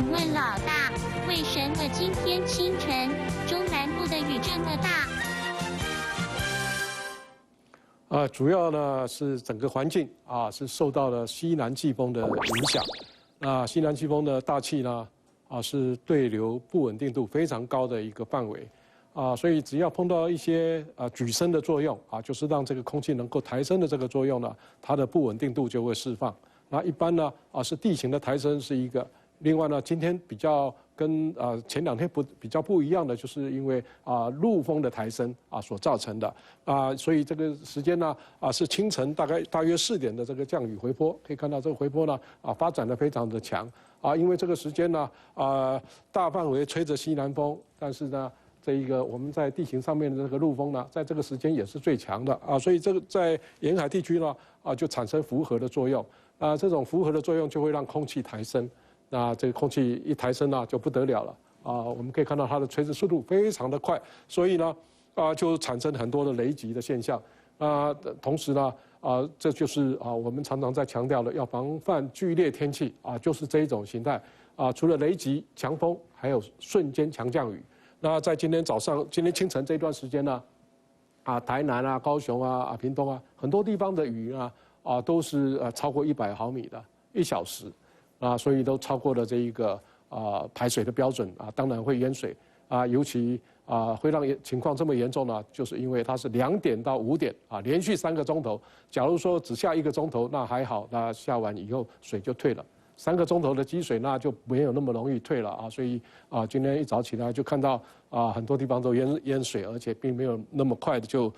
请问老大，为什么今天清晨中南部的雨这么大？主要呢是整个环境是受到了西南季风的影响。那西南季风的大气呢是对流不稳定度非常高的一个范围。所以只要碰到一些举升的作用就是让这个空气能够抬升的这个作用呢，它的不稳定度就会释放。那一般呢是地形的抬升是一个，另外呢今天比较跟前2天比较不一样的，就是因为陆风的抬升所造成的所以这个时间呢是清晨大约4点的这个降雨回波，可以看到这个回波呢发展的非常的强因为这个时间呢大范围吹着西南风，但是呢这一个我们在地形上面的这个陆风呢，在这个时间也是最强的所以这个在沿海地区呢就产生符合的作用这种符合的作用就会让空气抬升。那这个空气一抬升就不得了了我们可以看到它的垂直速度非常的快，所以呢就产生很多的雷击的现象同时呢这就是我们常常在强调的要防范剧烈天气就是这一种形态除了雷击、强风，还有瞬间强降雨。那在今天清晨这段时间呢台南高雄屏东很多地方的雨呢都是超过100毫米的1小时所以都超过了这一个排水的标准当然会淹水尤其会让情况这么严重呢，就是因为它是2点到5点连续3个钟头。假如说只下1个钟头那还好，那下完以后水就退了。3个钟头的积水那就没有那么容易退了所以今天一早起来就看到很多地方都淹水，而且并没有那么快的就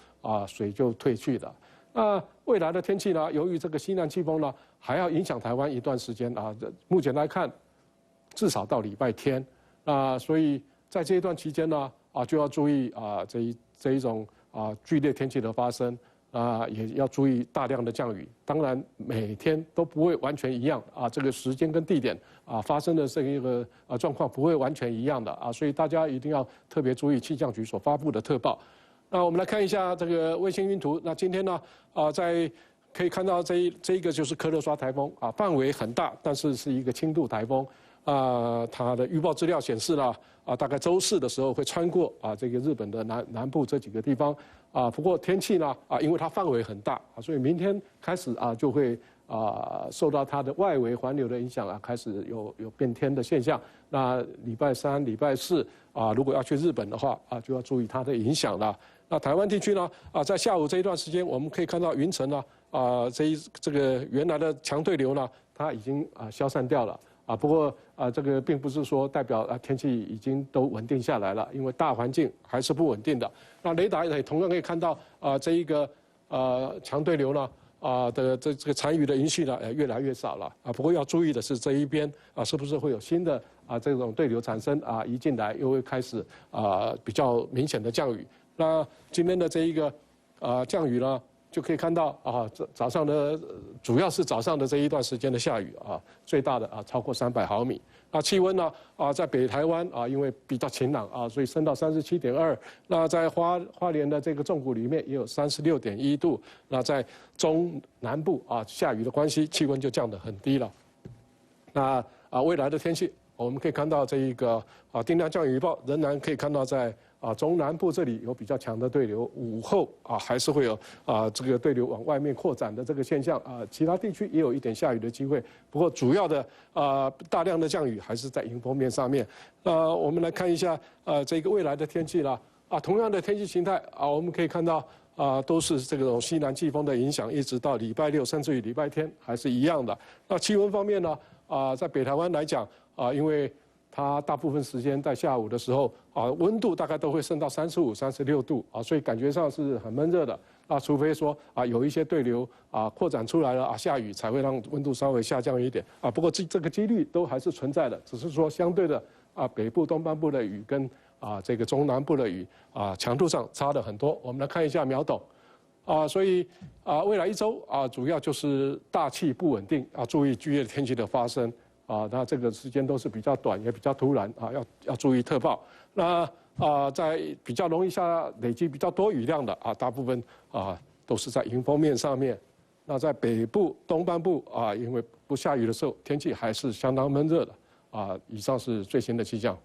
水就退去了。那未来的天气呢？由于这个西南季风呢还要影响台湾一段时间目前来看，至少到礼拜天所以在这一段期间呢就要注意这一种剧烈天气的发生也要注意大量的降雨。当然每天都不会完全一样这个时间跟地点发生的这一个状况不会完全一样的所以大家一定要特别注意气象局所发布的特报。那我们来看一下这个卫星云图。那今天呢可以看到这一个就是科勒刷台风范围很大，但是是一个轻度台风它的预报资料显示了大概周4的时候会穿过这个日本的南部这几个地方不过天气呢因为它范围很大所以明天开始就会受到它的外围环流的影响开始有变天的现象。那礼拜3、礼拜4如果要去日本的话就要注意它的影响了。那台湾地区呢在下午这一段时间，我们可以看到云层呢这个原来的强对流呢它已经消散掉了不过这个并不是说代表天气已经都稳定下来了，因为大环境还是不稳定的。那雷达也同样可以看到这一个强对流呢的这个残余的云系呢越来越少了不过要注意的是这一边是不是会有新的这种对流产生移进来，又会开始比较明显的降雨。那今天的这一个降雨呢，就可以看到早上的主要是早上的这一段时间的下雨最大的超过300毫米。那气温呢在北台湾因为比较晴朗所以升到37.2。那在花莲的这个纵谷里面也有36.1度。那在中南部下雨的关系，气温就降得很低了。那未来的天气，我们可以看到这一个定量降雨预报仍然可以看到在中南部这里有比较强的对流，午后还是会有这个对流往外面扩展的这个现象其他地区也有一点下雨的机会，不过主要的大量的降雨还是在迎风面上面。我们来看一下这个未来的天气啦同样的天气形态我们可以看到都是这种西南季风的影响，一直到礼拜6甚至于礼拜天还是一样的。那气温方面呢在北台湾来讲因为它大部分时间在下午的时候温度大概都会升到35、36度所以感觉上是很闷热的除非说有一些对流扩展出来了下雨才会让温度稍微下降一点不过这个几率都还是存在的，只是说相对的北部东半部的雨跟这个中南部的雨强度上差的很多。我们来看一下秒斗所以未来1周主要就是大气不稳定注意剧烈天气的发生那这个时间都是比较短，也比较突然要注意特报。那在比较容易累积比较多雨量的大部分都是在迎风面上面。那在北部东半部因为不下雨的时候，天气还是相当闷热的以上是最新的气象。